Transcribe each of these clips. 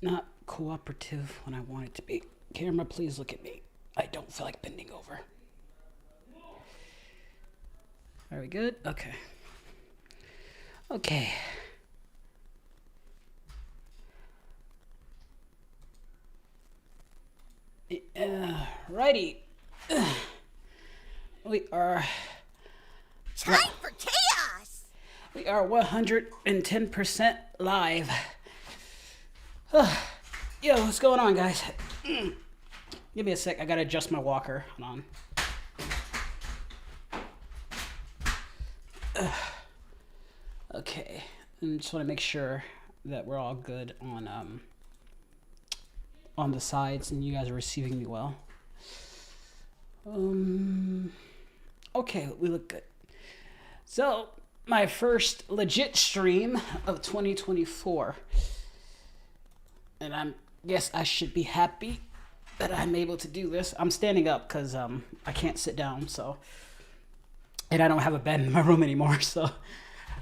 not cooperative when I want it to be. Camera, please look at me. I don't feel like bending over. Are we good? Okay. Okay. Righty. We are Time for chaos! we are 110% live. Yo, what's going on, guys? Give me a sec. I gotta adjust my walker. Hold on. Okay. And just want to make sure that we're all good on the sides and you guys are receiving me well. Okay, we look good. So, my first legit stream of 2024. And guess I should be happy that I'm able to do this. I'm standing up because I can't sit down, so, and I don't have a bed in my room anymore, so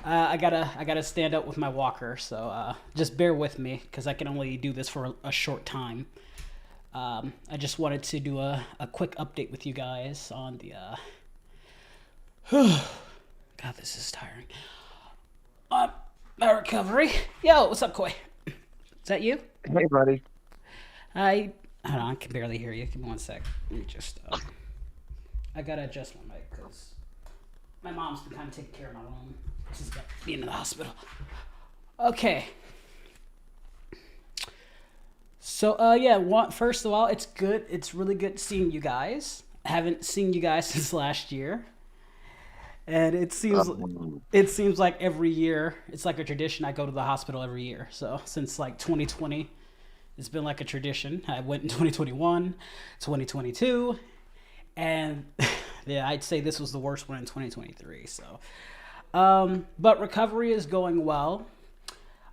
I gotta stand up with my walker. So just bear with me because I can only do this for a short time. I just wanted to do a quick update with you guys on the God, this is tiring. My recovery. Yo, what's up, Koi? Is that you? Hey, buddy. Hold on, I can barely hear you. Give me one sec. Let me just, I gotta adjust my mic because my mom's been kind of taking care of my room. She's got being in the hospital. Okay. So, yeah, first of all, it's good. It's really good seeing you guys. I haven't seen you guys since last year. And it seems like every year, it's like a tradition. I go to the hospital every year. So since like 2020, it's been like a tradition. I went in 2021, 2022, and yeah, I'd say this was the worst one in 2023. So, but recovery is going well.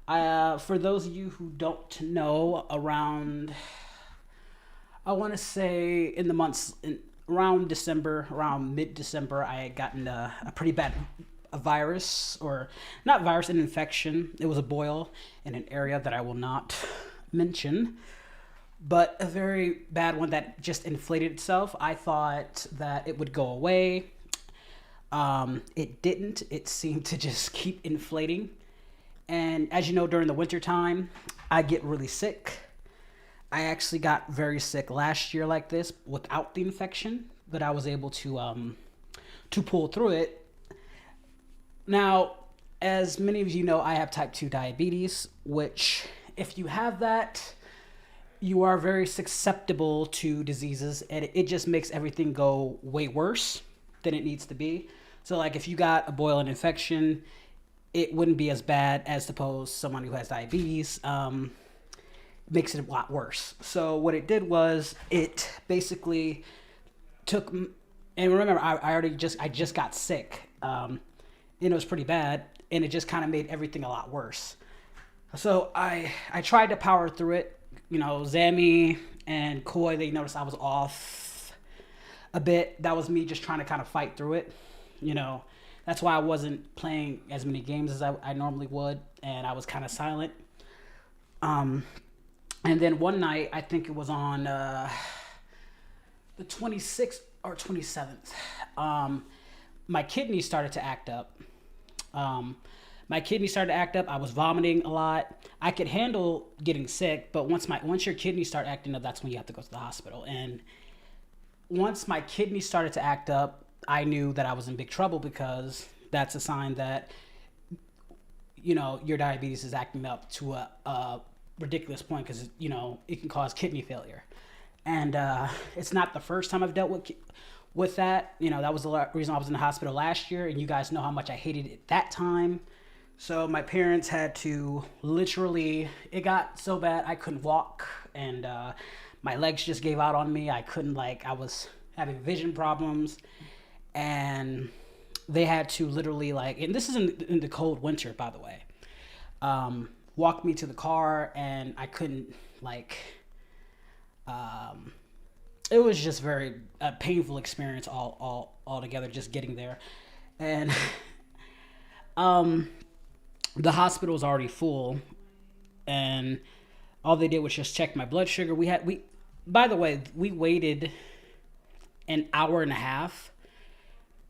For those of you who don't know, around, I want to say in the months around December, around mid-December, I had gotten a pretty bad virus, or not virus, an infection. It was a boil in an area that I will not mention, but a very bad one that just inflated itself. I thought that it would go away. It didn't. It seemed to just keep inflating. And as you know, during the winter time, I get really sick. I actually got very sick last year like this without the infection, but I was able to pull through it. Now, as many of you know, I have type 2 diabetes, which if you have that, you are very susceptible to diseases, and it just makes everything go way worse than it needs to be. So like if you got a boil and infection, it wouldn't be as bad as suppose someone who has diabetes. Makes it a lot worse. So what it did was it basically took, and remember I just got sick, and it was pretty bad, and it just kind of made everything a lot worse. So I tried to power through it. You know, Zammy and Koi, they noticed I was off a bit. That was me just trying to kind of fight through it. You know, that's why I wasn't playing as many games as I normally would, and I was kind of silent. And then one night, I think it was on the 26th or 27th, my kidneys started to act up. My kidneys started to act up. I was vomiting a lot. I could handle getting sick, but once your kidneys start acting up, that's when you have to go to the hospital. And once my kidneys started to act up, I knew that I was in big trouble because that's a sign that, you know, your diabetes is acting up to a ridiculous point because, you know, it can cause kidney failure. And it's not the first time I've dealt with that. You know, that was the reason I was in the hospital last year, and you guys know how much I hated it that time. So my parents had to literally, it got so bad I couldn't walk, and my legs just gave out on me. I couldn't, like, I was having vision problems, and they had to literally, like, and this is in the cold winter, by the way, walk me to the car, and I couldn't, like, it was just very painful experience all together, just getting there. And the hospital was already full, and All they did was just check my blood sugar. By the way, we waited an hour and a half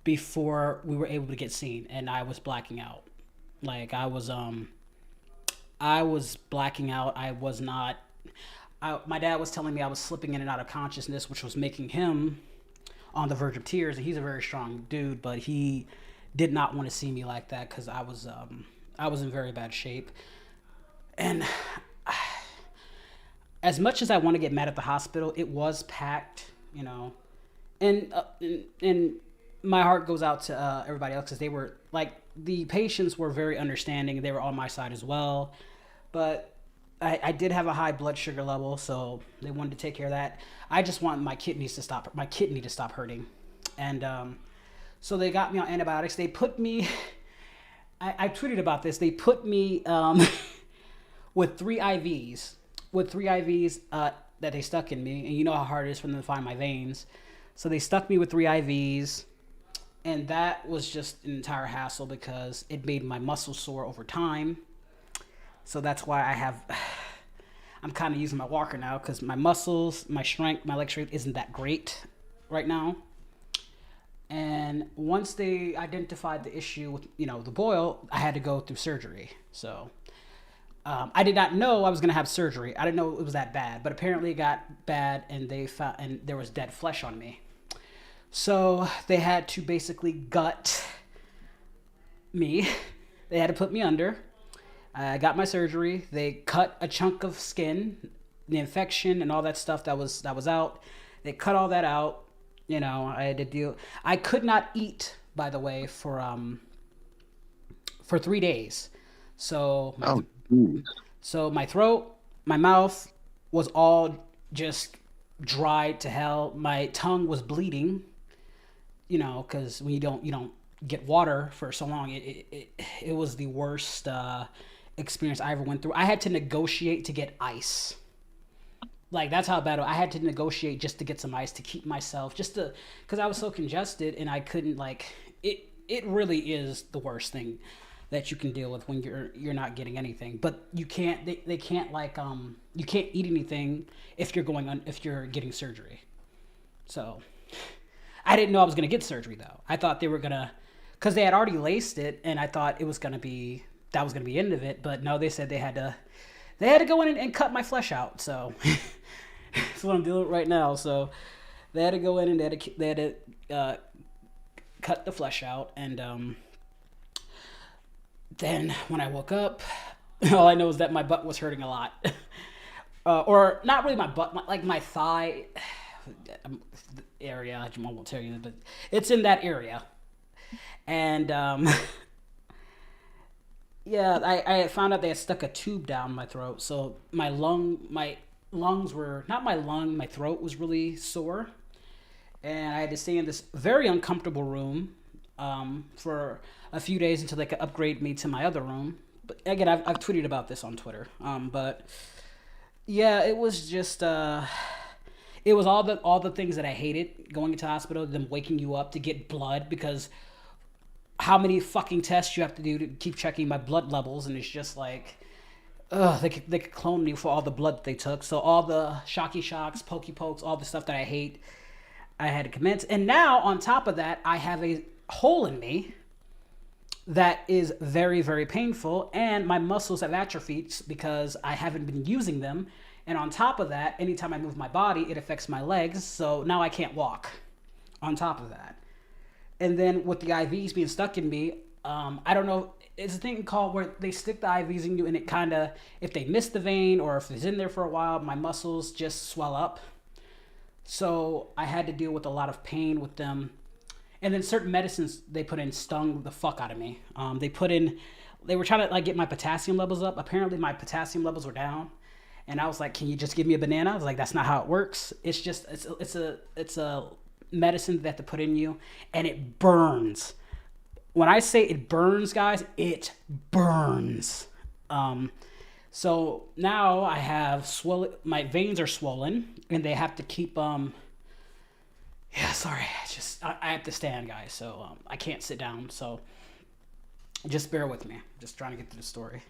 before we were able to get seen, and I was blacking out. Like I was blacking out. I was not. My dad was telling me I was slipping in and out of consciousness, which was making him on the verge of tears. And he's a very strong dude, but he did not want to see me like that because I was in very bad shape. And as much as I want to get mad at the hospital, it was packed, you know, and my heart goes out to everybody else because they were like the patients were very understanding. They were on my side as well, but I did have a high blood sugar level, so they wanted to take care of that. I just want my kidney to stop hurting, and so they got me on antibiotics. They put me. I tweeted about this. They put me with three IVs, that they stuck in me, and you know how hard it is for them to find my veins. So they stuck me with three IVs, and that was just an entire hassle because it made my muscles sore over time. So that's why I'm kind of using my walker now because my muscles, my strength, my leg strength isn't that great right now. And once they identified the issue with, you know, the boil, I had to go through surgery. So I did not know I was going to have surgery. I didn't know it was that bad, but apparently it got bad and there was dead flesh on me. So they had to basically gut me. They had to put me under. I got my surgery. They cut a chunk of skin, the infection and all that stuff that was out. They cut all that out. You know, I had to deal. I could not eat, by the way, for 3 days. So so my throat, my mouth was all just dried to hell. My tongue was bleeding. You know, because when you don't get water for so long, it was the worst experience I ever went through. I had to negotiate to get ice. Like that's how bad I had to negotiate just to get some ice to keep myself because I was so congested and I couldn't it really is the worst thing that you can deal with when you're not getting anything. But you can't they can't you can't eat anything if you're getting surgery. So I didn't know I was going to get surgery though. I thought they were going to cuz they had already laced it and I thought it was going to be that was going to be the end of it, but no, they said they had to go in and cut my flesh out. So that's what I'm dealing with right now. So they had to go in and they had to cut the flesh out. And then when I woke up, all I know is that my butt was hurting a lot. Or not really my butt, like my thigh area. I won't tell you, but it's in that area. And yeah, I found out they had stuck a tube down my throat. So my lungs were, not my lung, my throat was really sore. And I had to stay in this very uncomfortable room for a few days until they could upgrade me to my other room. But again, I've tweeted about this on Twitter. But yeah, it was just, it was all the things that I hated going into hospital, them waking you up to get blood because how many fucking tests you have to do to keep checking my blood levels, and it's just like, they could clone me for all the blood that they took. So all the shocky shocks, pokey pokes, all the stuff that I hate, I had to commence. And now on top of that, I have a hole in me that is very, very painful, and my muscles have atrophied because I haven't been using them. And on top of that, anytime I move my body, it affects my legs. So now I can't walk on top of that. And then with the IVs being stuck in me, I don't know, it's a thing called where they stick the IVs in you and it kind of, if they miss the vein or if it's in there for a while, my muscles just swell up. So I had to deal with a lot of pain with them. And then certain medicines they put in stung the fuck out of me. They were trying to get my potassium levels up. Apparently my potassium levels were down. And I was like, can you just give me a banana? I was like, that's not how it works. It's just, it's a medicine that they have to put in you, and it burns. When I say it burns, guys, it burns. So now I have my veins are swollen, and they have to keep sorry, I have to stand, guys, so I can't sit down, so just bear with me. Just trying to get through the story.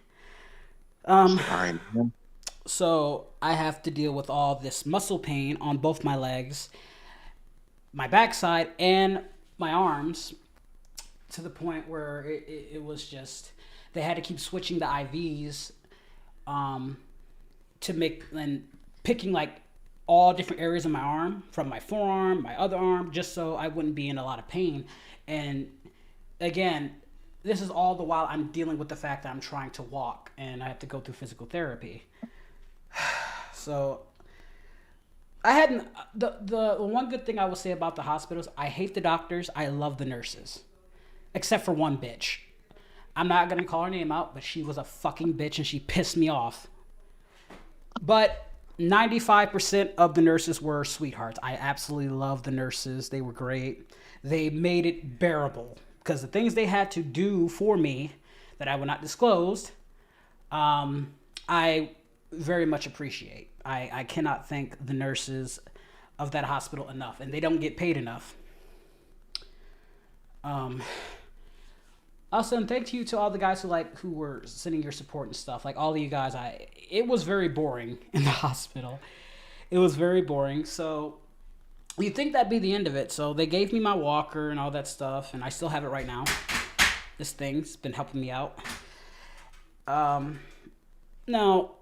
Sorry, man. So I have to deal with all this muscle pain on both my legs, my backside, and my arms, to the point where it was just, they had to keep switching the IVs, um, to make, and picking like all different areas of my arm, from my forearm, my other arm, just so I wouldn't be in a lot of pain. And again, this is all the while I'm dealing with the fact that I'm trying to walk and I have to go through physical therapy. So I hadn't, the one good thing I will say about the hospitals, I hate the doctors, I love the nurses, except for one bitch. I'm not gonna call her name out, but she was a fucking bitch and she pissed me off. But 95% of the nurses were sweethearts. I absolutely love the nurses. They were great. They made it bearable, because the things they had to do for me that I will not disclose, I very much appreciate. I cannot thank the nurses of that hospital enough, and they don't get paid enough. Also, and thank you to all the guys who were sending your support and stuff. Like, all of you guys, it was very boring in the hospital. It was very boring. So you'd think that'd be the end of it. So they gave me my walker and all that stuff, and I still have it right now. This thing's been helping me out. Now,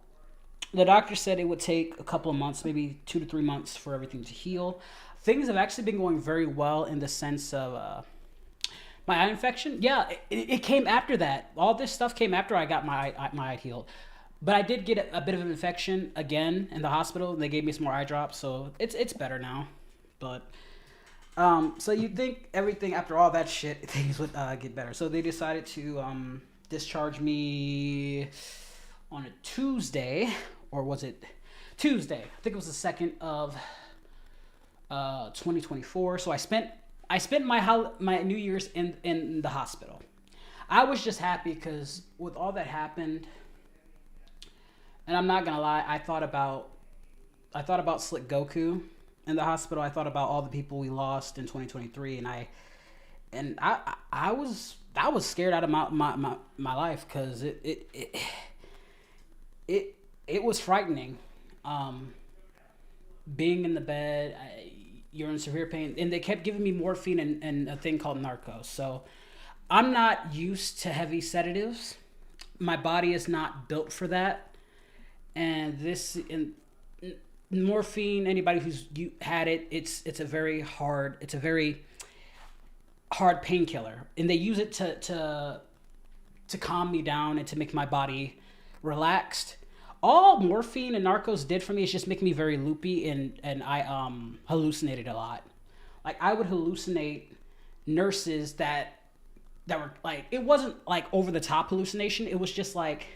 the doctor said it would take a couple of months, maybe 2 to 3 months, for everything to heal. Things have actually been going very well in the sense of my eye infection. Yeah, it came after that. All this stuff came after I got my eye healed. But I did get a bit of an infection again in the hospital. They gave me some more eye drops, so it's better now. But so you'd think everything after all that shit, things would get better. So they decided to discharge me on a Tuesday, or was it Tuesday? I think it was the 2nd of 2024. So I spent my New Year's in the hospital. I was just happy because with all that happened, and I'm not gonna lie, I thought about Slick Goku in the hospital. I thought about all the people we lost in 2023, and I was scared out of my life, because it was frightening. Being in the bed, you're in severe pain, and they kept giving me morphine and a thing called narcos. So I'm not used to heavy sedatives. My body is not built for that. And morphine, anybody who's had it, it's a very hard painkiller, and they use it to calm me down and to make my body relaxed. All morphine and narcos did for me is just make me very loopy, and I hallucinated a lot. Like, I would hallucinate nurses that were like, it wasn't like over the top hallucination. It was just like,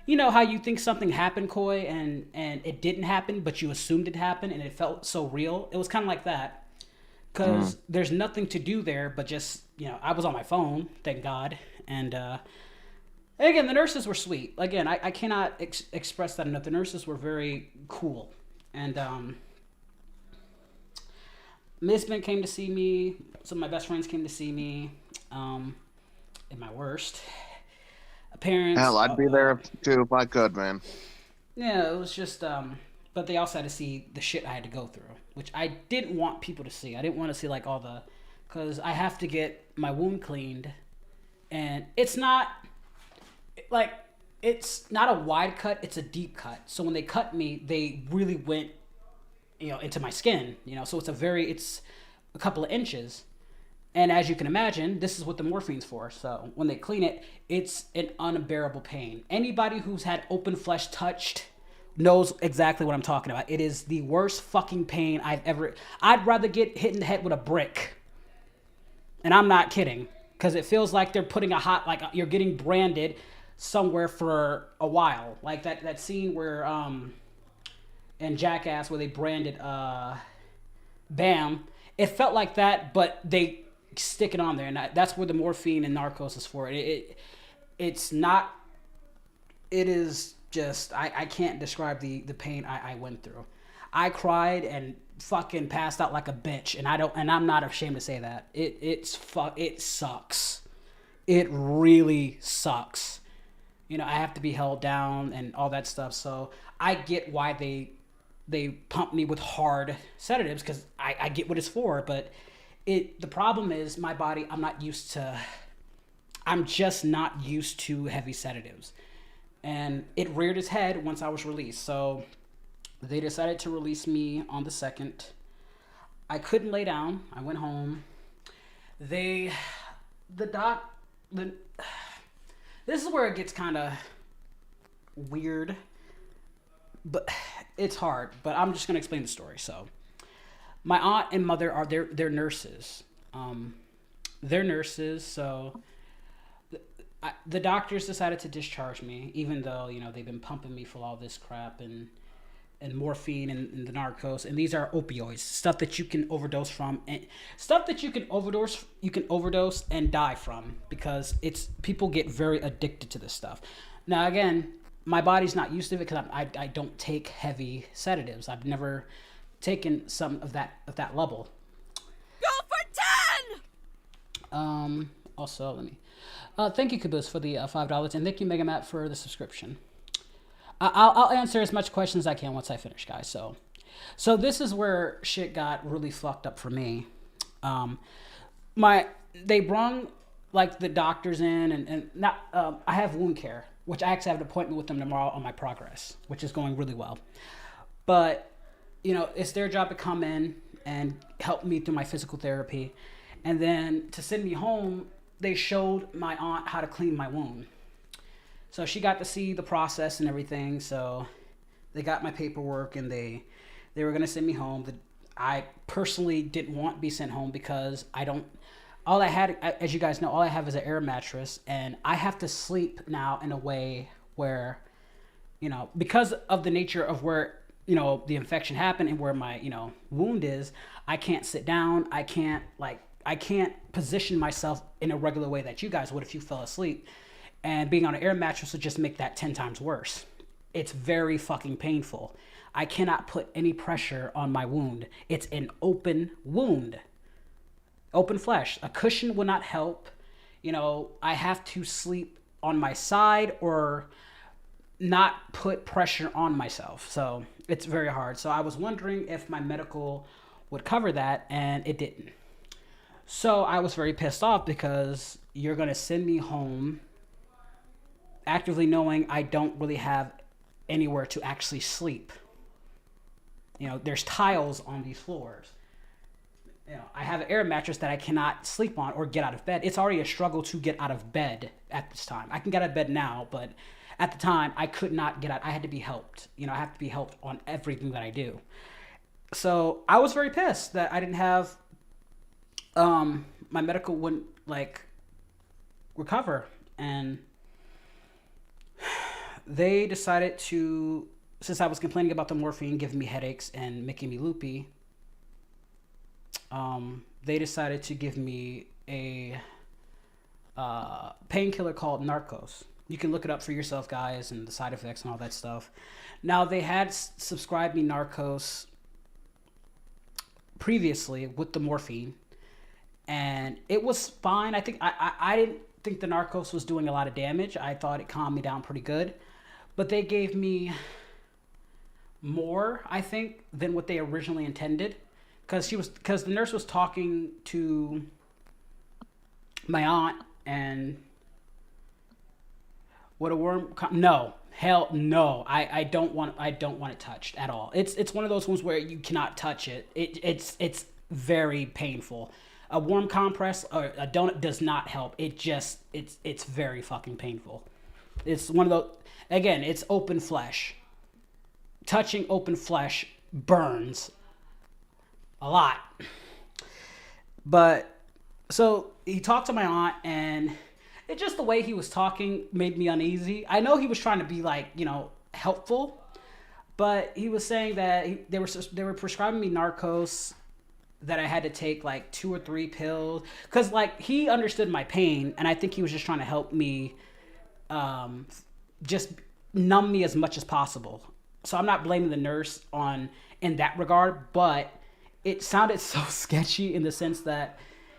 you know how you think something happened, Koi, and it didn't happen, but you assumed it happened, and it felt so real. It was kind of like that, because there's nothing to do there but just, I was on my phone, thank God, and again, the nurses were sweet. Again, I cannot express that enough. The nurses were very cool, and Misbent came to see me. Some of my best friends came to see me. In my worst. Parents. Hell, I'd be there too if I could, man. Yeah, it was just, but they also had to see the shit I had to go through, which I didn't want people to see. I didn't want to see like all the, because I have to get my wound cleaned, and it's not a wide cut, it's a deep cut. So when they cut me, they really went, into my skin, so it's a couple of inches. And as you can imagine, this is what the morphine's for. So when they clean it, it's an unbearable pain. Anybody who's had open flesh touched knows exactly what I'm talking about. It is the worst fucking pain I'd rather get hit in the head with a brick. And I'm not kidding. Because it feels like they're putting like you're getting branded somewhere for a while. Like that scene where, in Jackass, where they branded, Bam. It felt like that, but they stick it on there, and that's where the morphine and narcos is for. It's not. It is just, I can't describe the pain I went through. I cried and fucking passed out like a bitch, and I'm not ashamed to say that. It sucks. It really sucks. I have to be held down and all that stuff. So I get why they pump me with hard sedatives, because I get what it's for. But the problem is my body, I'm just not used to heavy sedatives. And it reared its head once I was released. So they decided to release me on the 2nd. I couldn't lay down. I went home. This is where it gets kind of weird, but it's hard. But I'm just gonna explain the story. So, my aunt and mother are they're nurses. They're nurses. So, the doctors decided to discharge me, even though they've been pumping me for all this crap and morphine and the narcos, and these are opioids, stuff that you can overdose from, and stuff that you can overdose and die from, because people get very addicted to this stuff. Now again, my body's not used to it because I don't take heavy sedatives. I've never taken some of that level. Go for 10. Also, let me thank you, Caboose, for the $5, and thank you, Mega Matt, for the subscription. I'll answer as much questions as I can once I finish, guys. So this is where shit got really fucked up for me. They brung like the doctors in, and not I have wound care, which I actually have an appointment with them tomorrow on my progress, which is going really well. But it's their job to come in and help me through my physical therapy, and then to send me home, they showed my aunt how to clean my wound. So she got to see the process and everything. So they got my paperwork, and they were going to send me home. I personally didn't want to be sent home because all I had, as you guys know, all I have is an air mattress, and I have to sleep now in a way where, because of the nature of where, the infection happened and where my, wound is, I can't sit down. I can't position myself in a regular way that you guys would if you fell asleep. And being on an air mattress would just make that 10 times worse. It's very fucking painful. I cannot put any pressure on my wound. It's an open wound. Open flesh. A cushion will not help. I have to sleep on my side or not put pressure on myself. So it's very hard. So I was wondering if my medical would cover that, and it didn't. So I was very pissed off because you're going to send me home actively knowing I don't really have anywhere to actually sleep. There's tiles on these floors. I have an air mattress that I cannot sleep on or get out of bed. It's already a struggle to get out of bed at this time. I can get out of bed now, but at the time I could not get out. I had to be helped. I have to be helped on everything that I do. So I was very pissed that I didn't have, my medical wouldn't recover, and they decided to, since I was complaining about the morphine giving me headaches and making me loopy, they decided to give me a painkiller called Narcos. You can look it up for yourself, guys, and the side effects and all that stuff. Now, they had subscribed me Narcos previously with the morphine, and it was fine. I think I didn't think the Narcos was doing a lot of damage. I thought it calmed me down pretty good. But they gave me more, I think, than what they originally intended. Because the nurse was talking to my aunt, and would a worm no, hell no. I don't want it touched at all. It's one of those ones where you cannot touch it. It's very painful. A warm compress or a donut does not help. It's very fucking painful. It's one of those, again, it's open flesh. Touching open flesh burns a lot. But so he talked to my aunt, and it just the way he was talking made me uneasy. I know he was trying to be helpful, but he was saying that they were prescribing me Narcos, that I had to take 2 or 3 pills, because he understood my pain, and I think he was just trying to help me, just numb me as much as possible. So I'm not blaming the nurse in that regard, but it sounded so sketchy in the sense that,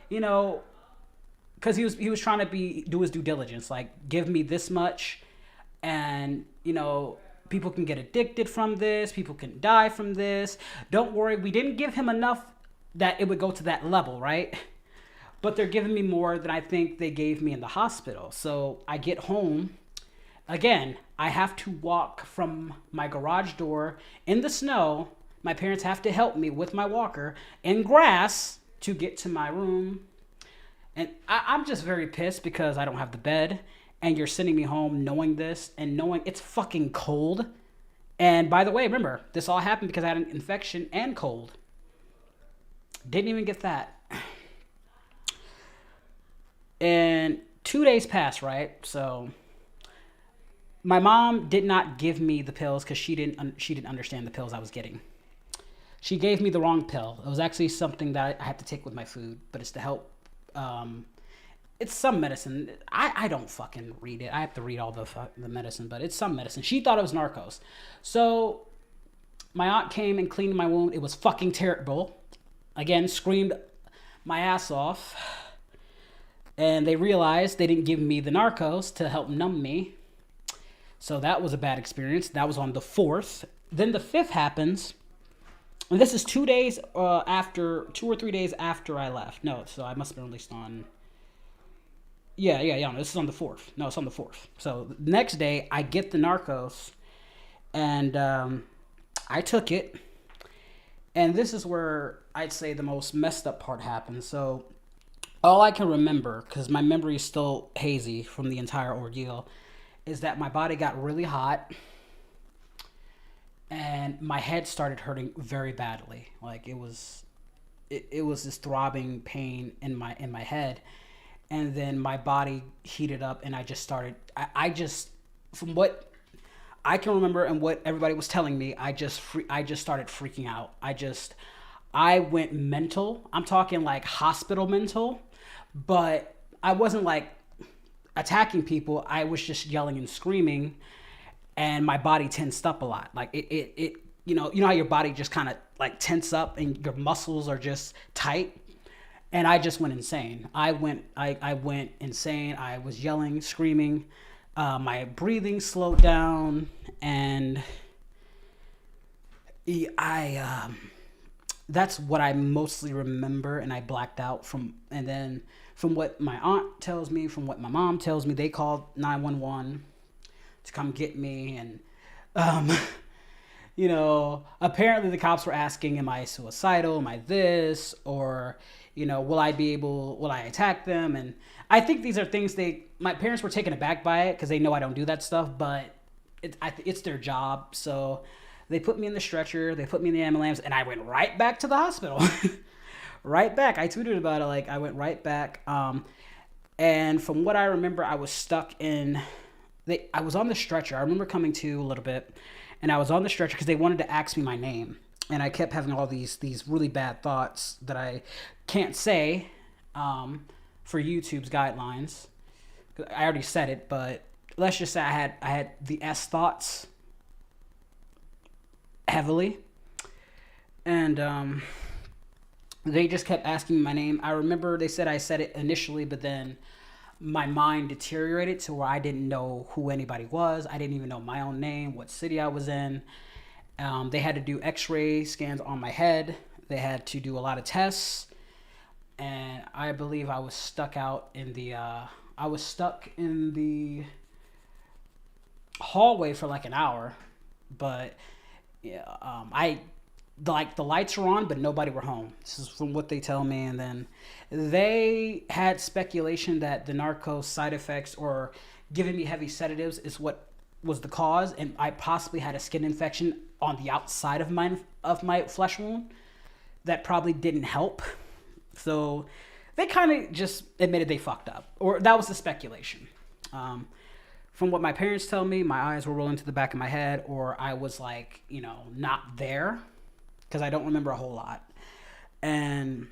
because he was trying to do his due diligence, give me this much, And, people can get addicted from this. People can die from this. Don't worry. We didn't give him enough that it would go to that level, right? But they're giving me more than I think they gave me in the hospital. So I get home. Again, I have to walk from my garage door in the snow. My parents have to help me with my walker in grass to get to my room. And I'm just very pissed because I don't have the bed. And you're sending me home knowing this and knowing it's fucking cold. And by the way, remember, this all happened because I had an infection and cold. Didn't even get that. And 2 days passed, right? So my mom did not give me the pills because she didn't understand the pills I was getting. She gave me the wrong pill. It was actually something that I had to take with my food, but it's to help. It's some medicine. I don't fucking read it. I have to read all the medicine, but it's some medicine. She thought it was Narcos. So my aunt came and cleaned my wound. It was fucking terrible. Again, screamed my ass off. And they realized they didn't give me the Narcos to help numb me. So that was a bad experience. That was on the 4th. Then the 5th happens. And this is 2 days after, 2 or 3 days after I left. No, so I must have been released on... Yeah. No, this is on the 4th. No, it's on the 4th. So the next day, I get the Narcos. And I took it. And this is where I'd say the most messed up part happened. So all I can remember, because my memory is still hazy from the entire ordeal, is that my body got really hot. And my head started hurting very badly. Like it was this throbbing pain in my head. And then my body heated up and I just started, I just, from what I can remember and what everybody was telling me, I just started freaking out. I went mental. I'm talking like hospital mental, but I wasn't like attacking people. I was just yelling and screaming, and my body tensed up a lot. Like it you know how your body just kind of like tense up and your muscles are just tight. And I just went insane. I went insane. I was yelling, screaming. My breathing slowed down, and that's what I mostly remember. And I blacked out from. And then from what my aunt tells me, from what my mom tells me, they called 911 to come get me. And apparently the cops were asking, "Am I suicidal? Am I this? Or will I attack them?" And I think these are things my parents were taken aback by it because they know I don't do that stuff, but it's their job. So they put me in the stretcher, they put me in the ambulance, and I went right back to the hospital. Right back. I tweeted about it, like I went right back. And from what I remember, I was stuck I was on the stretcher. I remember coming to a little bit, and I was on the stretcher because they wanted to ask me my name. And I kept having all these really bad thoughts that I can't say for YouTube's guidelines. I already said it, but let's just say I had the S thoughts heavily. And they just kept asking me my name. I remember they said I said it initially, but then my mind deteriorated to where I didn't know who anybody was. I didn't even know my own name, what city I was in. They had to do x-ray scans on my head. They had to do a lot of tests. And I believe I was stuck in the hallway for like an hour. But yeah, the lights were on, but nobody were home. This is from what they tell me. And then they had speculation that the narco side effects or giving me heavy sedatives is what was the cause, and I possibly had a skin infection on the outside of my flesh wound that probably didn't help. So they kind of just admitted they fucked up, or that was the speculation. From what my parents tell me, my eyes were rolling to the back of my head, or I was like, not there, because I don't remember a whole lot. And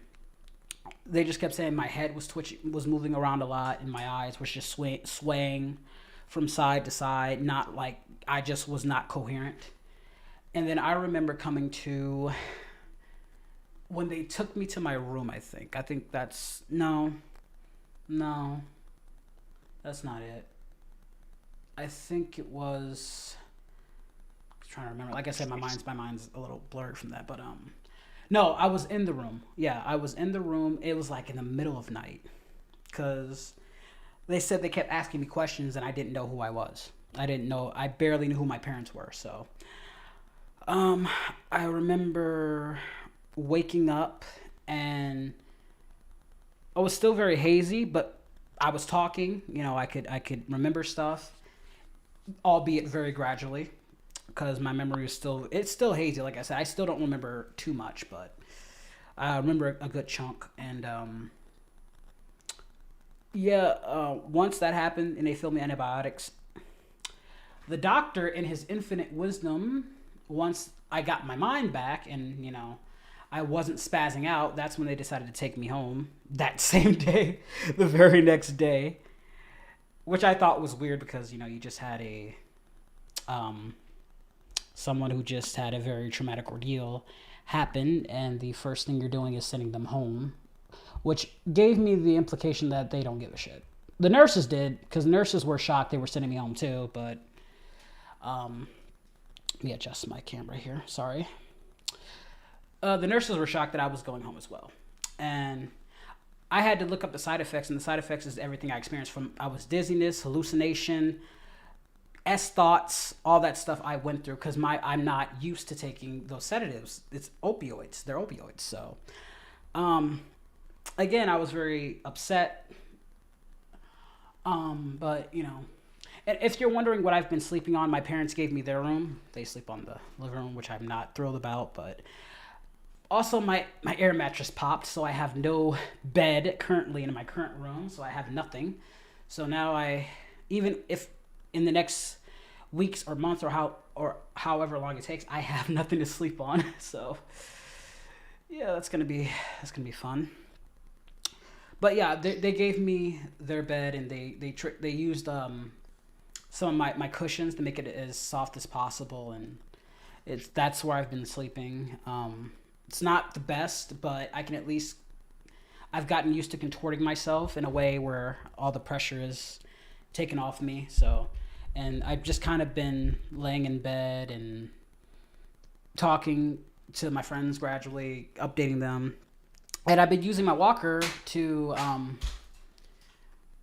they just kept saying my head was twitching, was moving around a lot, and my eyes was just swaying from side to side, not like I just was not coherent. And then I remember coming to when they took me to my room, I think that's no, that's not it. I think it was. I'm trying to remember. Like I said, my mind's a little blurred from that. But no, I was in the room. Yeah, I was in the room. It was like in the middle of night, because they said they kept asking me questions and I didn't know who I was. I didn't know. I barely knew who my parents were. So, I remember waking up and I was still very hazy, but I was talking. You know, I could remember stuff, albeit very gradually, because my memory is still hazy. Like I said, I still don't remember too much, but I remember a good chunk. And once that happened and they filled me antibiotics, the doctor, in his infinite wisdom, once I got my mind back and I wasn't spazzing out, that's when they decided to take me home that same day, the very next day, which I thought was weird because you just had a someone who just had a very traumatic ordeal happen, and the first thing you're doing is sending them home, which gave me the implication that they don't give a shit. The nurses did, because nurses were shocked they were sending me home too, but let me adjust my camera here, sorry. The nurses were shocked that I was going home as well. And I had to look up the side effects, and the side effects is everything I experienced I was dizziness, hallucination, thoughts, all that stuff I went through, because I'm not used to taking those sedatives. It's opioids. They're opioids. So, again, I was very upset. But, and if you're wondering what I've been sleeping on, my parents gave me their room. They sleep on the living room, which I'm not thrilled about, but also my air mattress popped, so I have no bed currently in my current room, so I have nothing. So now even if in the next weeks or months or however long it takes, I have nothing to sleep on. So yeah, that's gonna be fun. But yeah, they gave me their bed, and they used some of my cushions to make it as soft as possible, and that's where I've been sleeping. It's not the best, but I've gotten used to contorting myself in a way where all the pressure is taken off me. So, and I've just kind of been laying in bed and talking to my friends gradually, updating them. And I've been using my walker to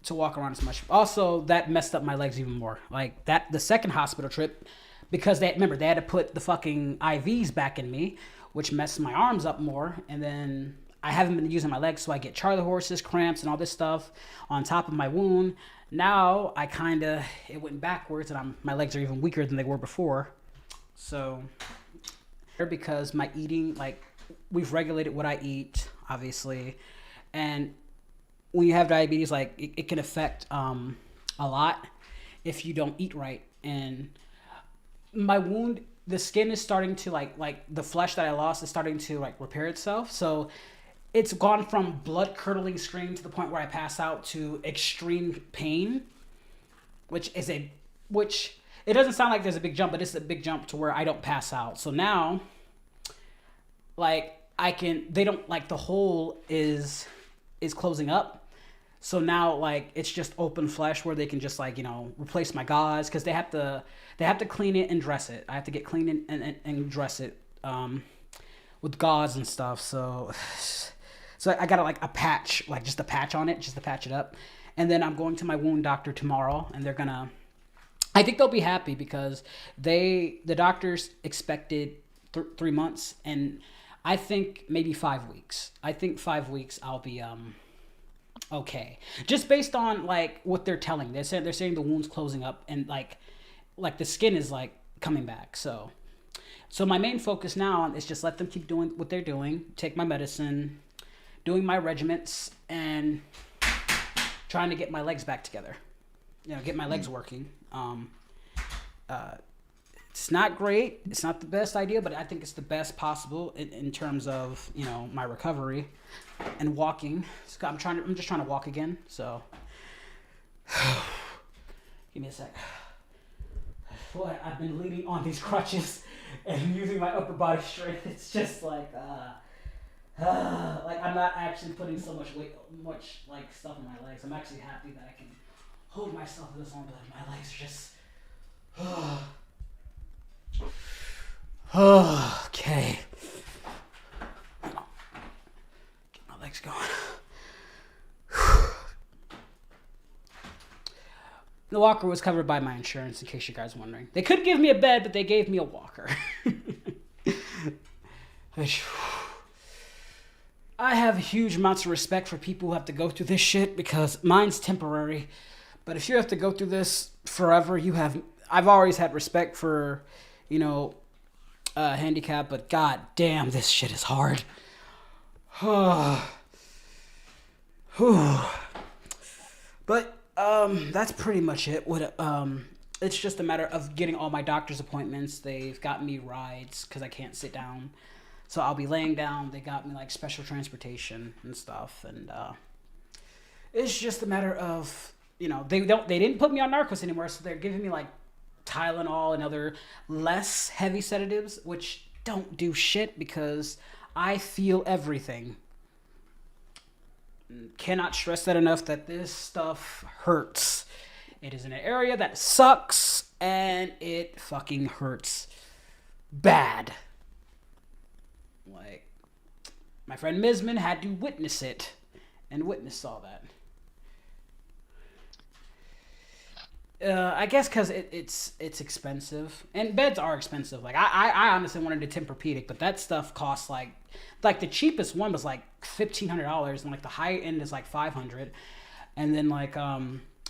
walk around as much. Also, that messed up my legs even more. Like the second hospital trip, because they had to put the fucking IVs back in me, which messed my arms up more. And then I haven't been using my legs, so I get Charlie horses, cramps, and all this stuff on top of my wound. Now it went backwards, and my legs are even weaker than they were before. So, because my eating, like, we've regulated what I eat, obviously, and when you have diabetes, like, it can affect a lot if you don't eat right. And my wound, the skin is starting to like the flesh that I lost is starting to like repair itself. So it's gone from blood curdling scream to the point where I pass out to extreme pain, which it doesn't sound like there's a big jump, but it's a big jump to where I don't pass out. So now, like, they don't, like, the hole is closing up. So now, like, it's just open flesh where they can just, like, replace my gauze, because they have to clean it and dress it. I have to get clean and dress it with gauze and stuff. So I got a patch, like just a patch on it, just to patch it up. And then I'm going to my wound doctor tomorrow, and I think they'll be happy, because the doctors expected 3 months, and I think maybe 5 weeks. I think 5 weeks I'll be okay, just based on like what they're telling. They're saying the wound's closing up, and like the skin is like coming back. So my main focus now is just let them keep doing what they're doing, take my medicine, doing my regiments, and trying to get my legs back together. Get my legs working. It's not great. It's not the best idea, but I think it's the best possible in terms of, my recovery and walking. So I'm just trying to walk again. So give me a sec. Boy, I've been leaning on these crutches and using my upper body strength. It's just like I'm not actually putting so much weight, like stuff on my legs. I'm actually happy that I can hold myself to this one, but my legs are just Okay. Get my legs going. The walker was covered by my insurance, in case you guys are wondering. They could give me a bed, but they gave me a walker. I have huge amounts of respect for people who have to go through this shit because mine's temporary. But if you have to go through this forever, I've always had respect for, handicap, but god damn, this shit is hard. But that's pretty much it. It's just a matter of getting all my doctor's appointments. They've got me rides because I can't sit down, so I'll be laying down. They got me like special transportation and stuff, and it's just a matter of they didn't put me on Narcos anymore, so they're giving me like Tylenol and other less heavy sedatives, which don't do shit because I feel everything. Cannot stress that enough that this stuff hurts. It is in an area that sucks and it fucking hurts bad. Like, my friend Misman had to witness it and witness all that. I guess because it's expensive, and beds are expensive. Like I honestly wanted a Tempur-Pedic, but that stuff costs like the cheapest one was like $1,500, and like the high end is like $500, and then like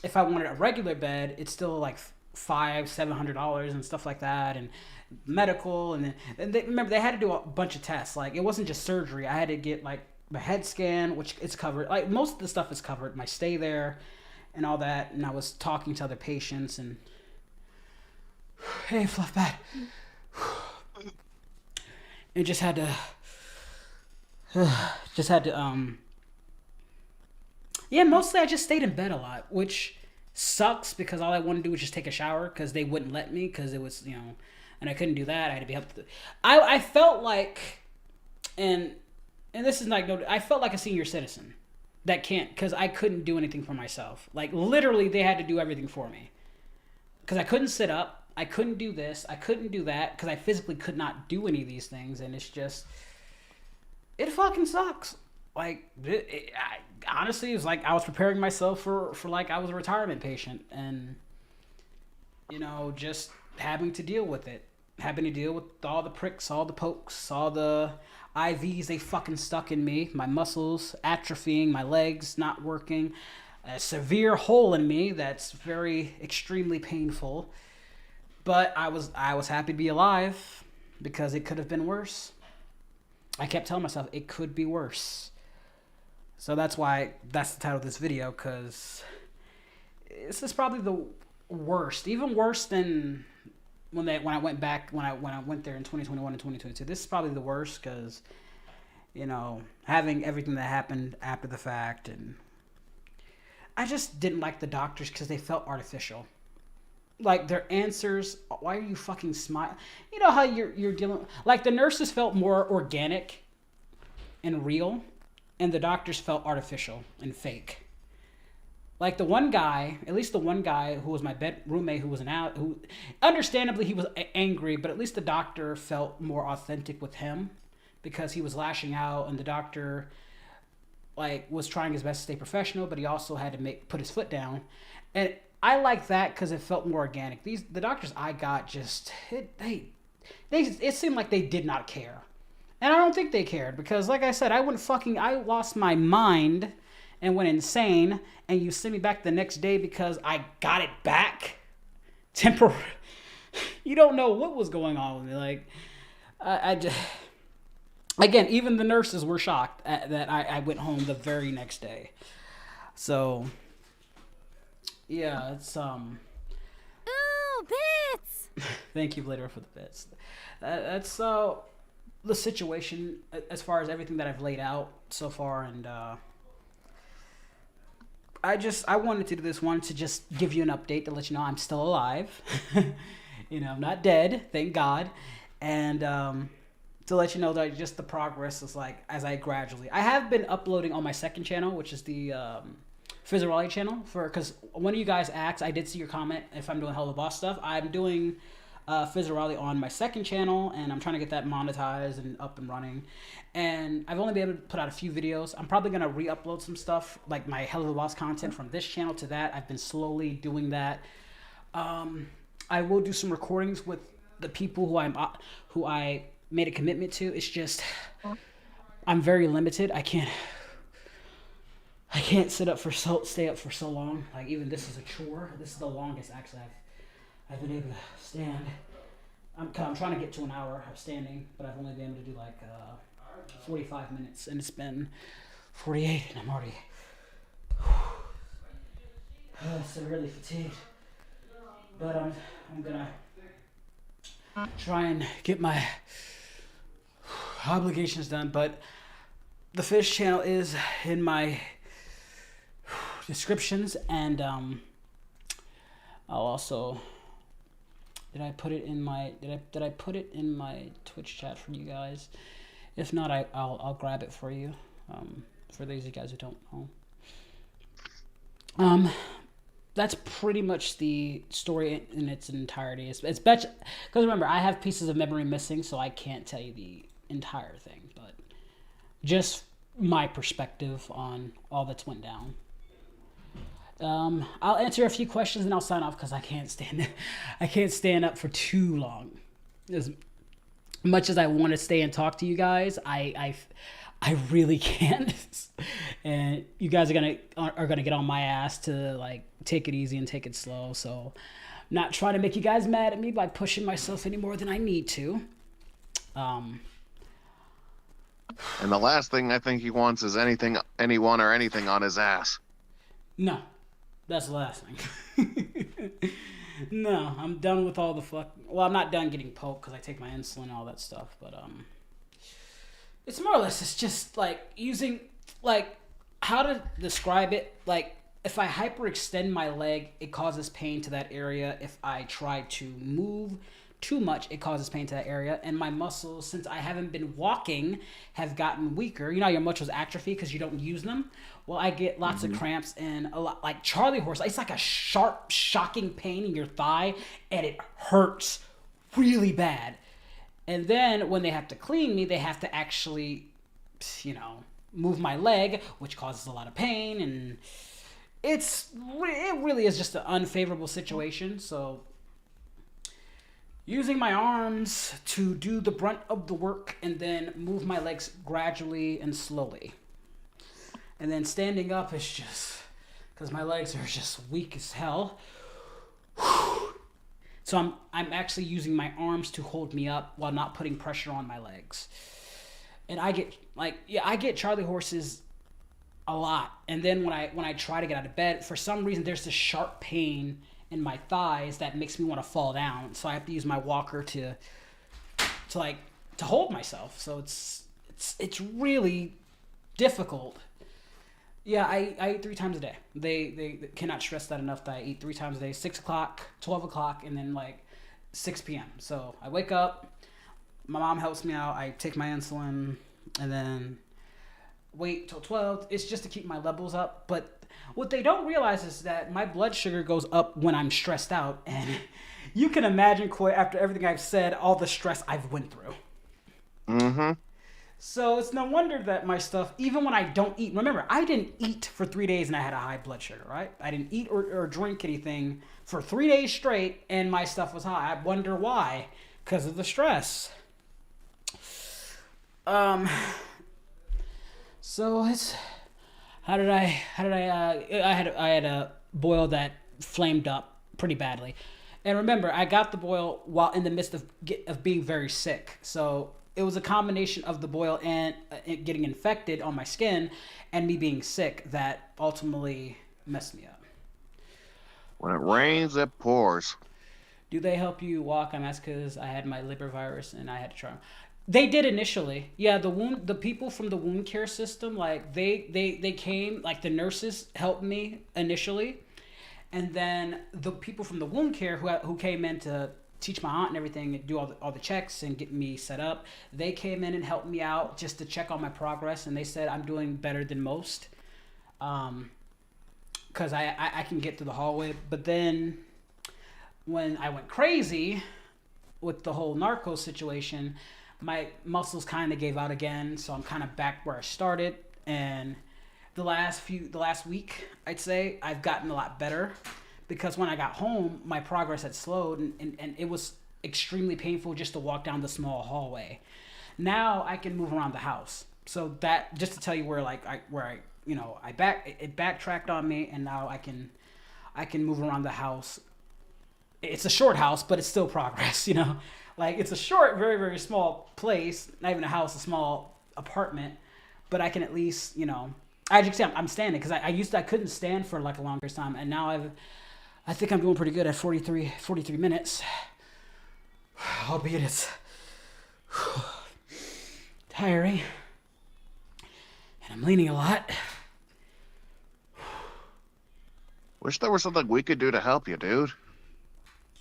if I wanted a regular bed, it's still like $500-700 and stuff like that, and medical, and remember they had to do a bunch of tests. Like it wasn't just surgery. I had to get like my head scan, which it's covered. Like most of the stuff is covered. My stay there. And all that, and I was talking to other patients, and hey, fluff bad, and just had to, yeah. Mostly, I just stayed in bed a lot, which sucks because all I wanted to do was just take a shower because they wouldn't let me because it was and I couldn't do that. I had to be up to. I felt like, and this is like I felt like a senior citizen. That can't, because I couldn't do anything for myself. Like, literally, they had to do everything for me. Because I couldn't sit up. I couldn't do this. I couldn't do that. Because I physically could not do any of these things. And it's just, it fucking sucks. Like, honestly, it was like I was preparing myself for like I was a retirement patient. And, just having to deal with it. Having to deal with all the pricks, all the pokes, all the IVs they fucking stuck in me, my muscles atrophying, my legs not working, a severe hole in me that's very extremely painful. But I was happy to be alive because it could have been worse. I kept telling myself it could be worse. So that's why that's the title of this video, because this is probably the worst, even worse than when I went there in 2021 and 2022. This is probably the worst because, having everything that happened after the fact, and I just didn't like the doctors because they felt artificial. Like their answers, why are you fucking smiling? You know how you're dealing, like the nurses felt more organic and real, and the doctors felt artificial and fake. Like the one guy, at least the one guy who was my bed roommate, who understandably he was angry, but at least the doctor felt more authentic with him because he was lashing out, and the doctor like was trying his best to stay professional, but he also had to put his foot down. And I like that because it felt more organic. The doctors I got it seemed like they did not care, and I don't think they cared because, like I said, I lost my mind and went insane, and you sent me back the next day because I got it back temporarily. You don't know what was going on with me. Like, I just, again, even the nurses were shocked that I went home the very next day. So, yeah, it's Ooh, bits. Thank you later for the bits. That's the situation as far as everything that I've laid out so far, and I wanted to do this one to just give you an update to let you know I'm still alive. I'm not dead, thank God. And to let you know that just the progress is like as I have been uploading on my second channel, which is the Physicality channel because one of you guys asked. I did see your comment if I'm doing Hell of the Boss stuff. I'm doing Physicality on my second channel, and I'm trying to get that monetized and up and running. And I've only been able to put out a few videos. I'm probably gonna re-upload some stuff like my Hell of the Boss content from this channel to that. I've been slowly doing that. I will do some recordings with the people who I made a commitment to. It's just I'm very limited. I can't stay up for so long. Like even this is a chore. This is the longest actually I've been able to stand. I'm trying to get to an hour of standing, but I've only been able to do like 45 minutes, and it's been 48, and I'm already severely fatigued. But I'm gonna try and get my obligations done. But the fish channel is in my descriptions, and I'll also did I put it in my Twitch chat for you guys? If not, I'll grab it for you. For those of you guys who don't know. That's pretty much the story in its entirety. It's because remember, I have pieces of memory missing, so I can't tell you the entire thing, but just my perspective on all that's went down. I'll answer a few questions and I'll sign off because I can't stand up for too long. As much as I want to stay and talk to you guys, I really can't. And you guys are gonna get on my ass to like take it easy and take it slow. So I'm not trying to make you guys mad at me by pushing myself any more than I need to. And the last thing I think he wants is anyone or anything on his ass. No, that's the last thing. No, I'm done with all the well, I'm not done getting poked because I take my insulin and all that stuff, but it's more or less, it's just like using, like, how to describe it. Like, if I hyperextend my leg, it causes pain to that area. If I try to move too much, it causes pain to that area. And my muscles, since I haven't been walking, have gotten weaker. You know how your muscles atrophy because you don't use them? Well, I get lots of cramps and a lot, like Charlie horse. It's like a sharp, shocking pain in your thigh, and it hurts really bad. And then when they have to clean me, they have to actually, move my leg, which causes a lot of pain. And it really is just an unfavorable situation. So using my arms to do the brunt of the work and then move my legs gradually and slowly. And then standing up is just, because my legs are just weak as hell. So I'm actually using my arms to hold me up while not putting pressure on my legs. And I get Charlie horses a lot. And then when I try to get out of bed, for some reason there's this sharp pain in my thighs that makes me want to fall down. So I have to use my walker to hold myself. So it's really difficult. Yeah, I eat 3 times a day. They cannot stress that enough that I eat 3 times a day, 6 o'clock, 12 o'clock, and then like 6 p.m. So I wake up, my mom helps me out, I take my insulin, and then wait till 12. It's just to keep my levels up. But what they don't realize is that my blood sugar goes up when I'm stressed out. And you can imagine, Coy, after everything I've said, all the stress I've went through. Mm-hmm. So it's no wonder that my stuff, even when I don't eat, remember, I didn't eat for 3 days and I had a high blood sugar, right? I didn't eat or drink anything for 3 days straight and my stuff was high. I wonder why. Because of the stress. So it's, I had a boil that flamed up pretty badly. And remember, I got the boil while in the midst of being very sick. So it was a combination of the boil and it getting infected on my skin and me being sick that ultimately messed me up. When it rains, it pours. Do they help you walk? I'm asking because I had my liver virus and I had to try them. They did initially. Yeah, the people from the wound care system, like they came, like the nurses helped me initially. And then the people from the wound care who came in to teach my aunt and everything and do all the checks and get me set up, they came in and helped me out just to check on my progress, and they said I'm doing better than most. because I can get through the hallway. But then when I went crazy with the whole narco situation, my muscles kind of gave out again. So I'm kind of back where I started. And the last week, I'd say I've gotten a lot better, because when I got home, my progress had slowed, and it was extremely painful just to walk down the small hallway. Now I can move around the house. So that, just to tell you where it backtracked on me, and now I can move around the house. It's a short house, but it's still progress, Like, it's a short, very, very small place, not even a house, a small apartment, but I can at least, I'm standing, because I couldn't stand for like a longer time, and now I think I'm doing pretty good at 43 minutes. Albeit it's tiring, and I'm leaning a lot. Wish there was something we could do to help you, dude.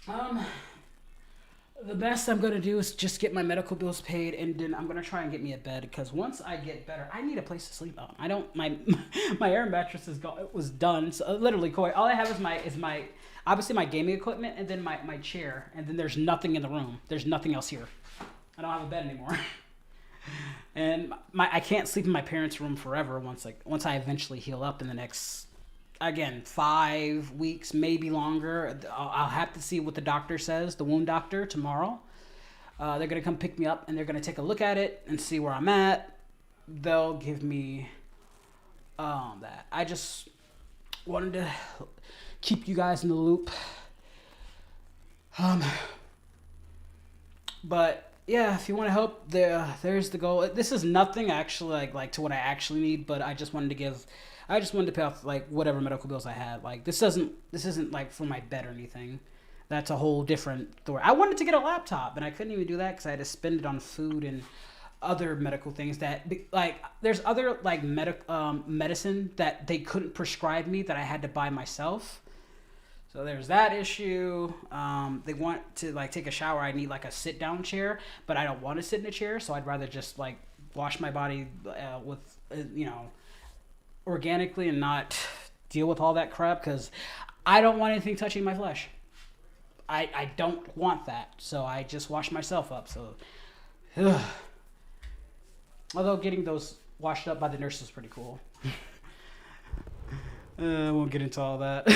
The best I'm gonna do is just get my medical bills paid, and then I'm gonna try and get me a bed, because once I get better, I need a place to sleep on. I don't. My air mattress was done. So literally, Koi, all I have is my obviously my gaming equipment, and then my chair, and then there's nothing in the room. There's nothing else here. I don't have a bed anymore. And I can't sleep in my parents' room forever once I eventually heal up in the next, again, 5 weeks, maybe longer. I'll have to see what the doctor says, the wound doctor, tomorrow. They're going to come pick me up, and they're going to take a look at it and see where I'm at. They'll give me that. I just wanted to keep you guys in the loop. But yeah, if you want to help, there's the goal. This is nothing actually like to what I actually need, but I just wanted to pay off like whatever medical bills I had. Like this isn't like for my bed or anything. That's a whole different story. I wanted to get a laptop, and I couldn't even do that because I had to spend it on food and other medical things that like there's other like medicine that they couldn't prescribe me that I had to buy myself. So there's that issue. They want to like take a shower. I need like a sit down chair, but I don't want to sit in a chair. So I'd rather just like wash my body with organically and not deal with all that crap, because I don't want anything touching my flesh. I don't want that. So I just wash myself up. So, although getting those washed up by the nurse is pretty cool. I won't get into all that.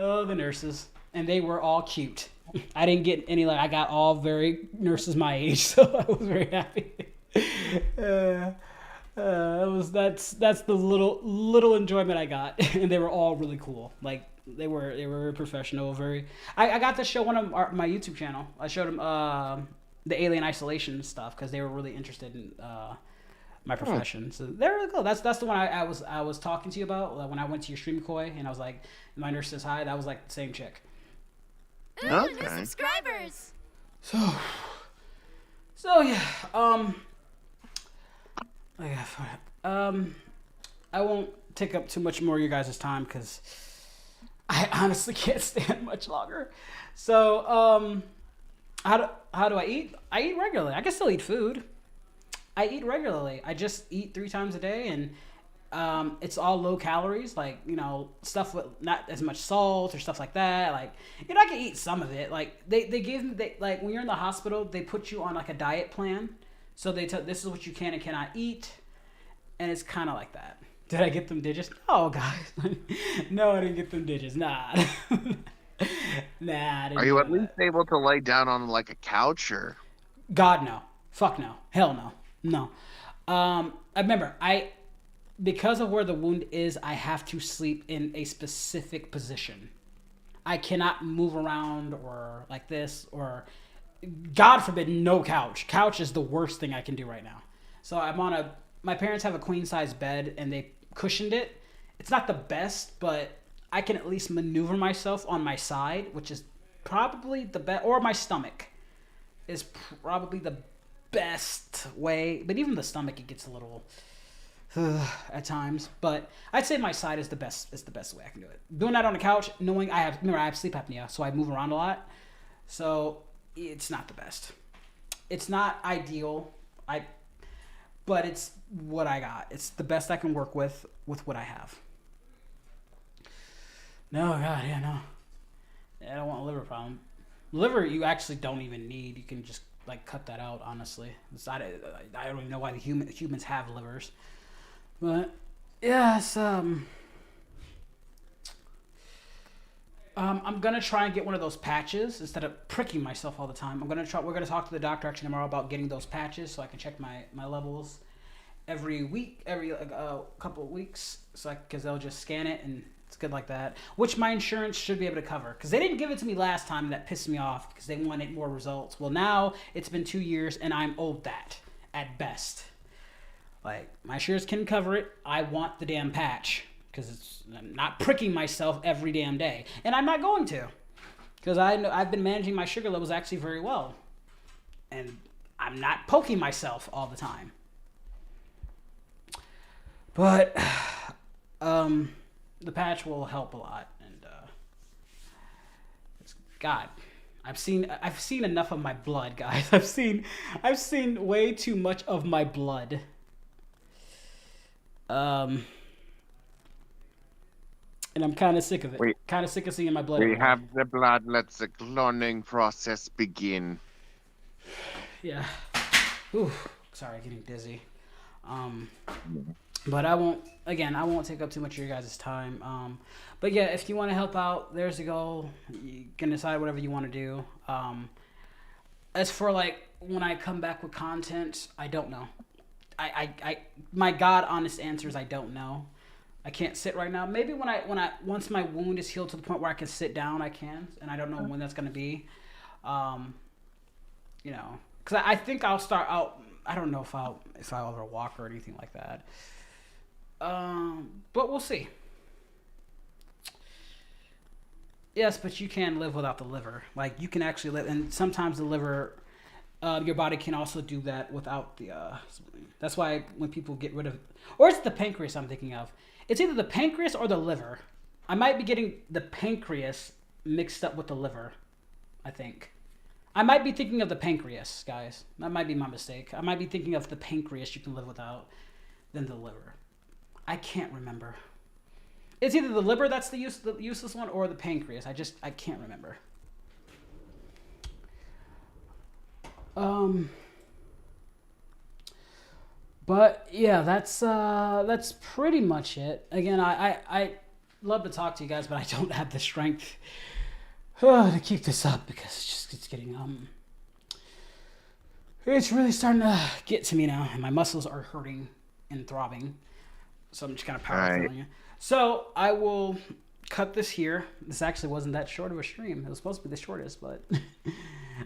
Oh, the nurses. And they were all cute. I didn't get any, like, I got all very nurses my age, so I was very happy. That's the little enjoyment I got. And they were all really cool. Like, they were very professional, I got to show one of my YouTube channel. I showed them the alien isolation stuff, because they were really interested in my profession. So they're really cool. That's the one I was talking to you about when I went to your stream, Koi, and I was like, my nurse says hi. That was like the same chick. Ooh, Okay. new subscribers. So yeah. I won't take up too much more of you guys' time, because I honestly can't stand much longer. So how do I eat? I eat regularly. I can still eat food. I eat regularly. I just eat 3 times a day, and it's all low calories, like, stuff with not as much salt or stuff like that. Like, I can eat some of it. Like, they like, when you're in the hospital, they put you on like a diet plan. So they tell, this is what you can and cannot eat, and it's kind of like that. Did I get them digits? No, guys. No, I didn't get them digits. Nah. Nah. Are you at least able to lay down on like a couch or? God, no. Fuck no. Hell no. No. I remember, because of where the wound is, I have to sleep in a specific position. I cannot move around or like this, or God forbid, no couch. Couch is the worst thing I can do right now. So my parents have a queen size bed, and they cushioned it. It's not the best, but I can at least maneuver myself on my side, which is probably the best, or my stomach is probably the best way. But even the stomach, it gets a little at times. But I'd say my side is the best way I can do it. Doing that on the couch, knowing I have sleep apnea, so I move around a lot. So it's not the best. It's not ideal. but it's what I got. It's the best I can work with what I have. No, God, yeah, no. Yeah, I don't want a liver problem. Liver, you actually don't even need. You can just like cut that out. Honestly, I don't even know why the humans have livers, but yes, I'm gonna try and get one of those patches instead of pricking myself all the time. We're gonna talk to the doctor actually tomorrow about getting those patches so I can check my levels every week, every couple of weeks, so because they'll just scan it and it's good like that. Which my insurance should be able to cover because they didn't give it to me last time and that pissed me off because they wanted more results. Well, now it's been 2 years and I'm owed that at best. Like my insurance can cover it. I want the damn patch. Because I'm not pricking myself every damn day. And I'm not going to. Because I've been managing my sugar levels actually very well. And I'm not poking myself all the time. But the patch will help a lot. And God, I've seen enough of my blood, guys. I've seen way too much of my blood. And I'm kind of sick of it. Kind of sick of seeing my blood. We have the blood. Let the cloning process begin. Yeah. Ooh, sorry, getting dizzy. But I won't take up too much of your guys' time. But yeah, if you want to help out, there's a goal. You can decide whatever you want to do. As for like when I come back with content, I don't know. My God honest answer is I don't know. I can't sit right now. Maybe once my wound is healed to the point where I can sit down, I can, and I don't know when that's gonna be. You know, because I think I'll start out. I don't know if I'll ever walk or anything like that. But we'll see. Yes, but you can live without the liver. Like you can actually live, and sometimes the liver, your body can also do that without the. That's why when people get rid of, or it's the pancreas I'm thinking of. It's either the pancreas or the liver. I might be getting the pancreas mixed up with the liver, I think. I might be thinking of the pancreas, guys. That might be my mistake. I might be thinking of the pancreas you can live without than the liver. I can't remember. It's either the liver that's the useless one or the pancreas. I can't remember. But yeah, that's pretty much it. Again, I love to talk to you guys, but I don't have the strength to keep this up because it's getting it's really starting to get to me now, and my muscles are hurting and throbbing. So I'm just kind of power through you. So I will cut this here. This actually wasn't that short of a stream. It was supposed to be the shortest, but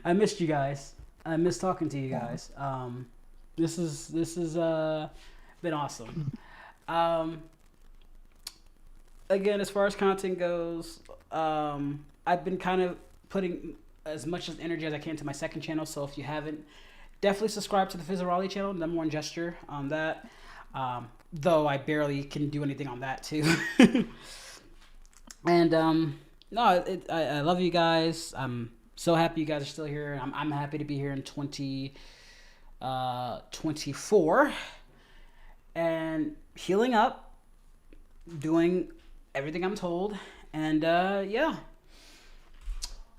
I missed you guys. I miss talking to you guys. This is been awesome. Again, as far as content goes, I've been kind of putting as much as energy as I can to my second channel. So if you haven't, definitely subscribe to the Fizzaroli channel. Number one gesture on that. Though I barely can do anything on that too. And no, I love you guys. I'm so happy you guys are still here. I'm happy to be here in 2024 and healing up, doing everything I'm told, and yeah.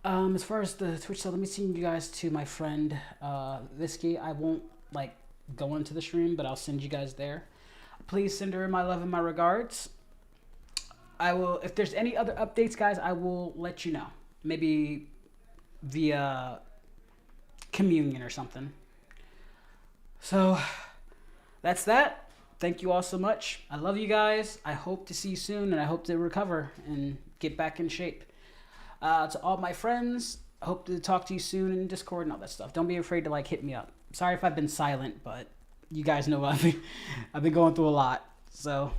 As far as the Twitch, so let me send you guys to my friend Visky. I won't like go into the stream, but I'll send you guys there. Please send her my love and my regards. I will, if there's any other updates, guys, I will let you know. Maybe via communion or something. So that's that. Thank you all so much. I love you guys. I hope to see you soon, and I hope to recover and get back in shape. To all my friends, I hope to talk to you soon in Discord and all that stuff. Don't be afraid to like hit me up. Sorry if I've been silent, but you guys know I've been going through a lot. So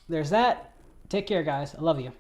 there's that. Take care, guys. I love you.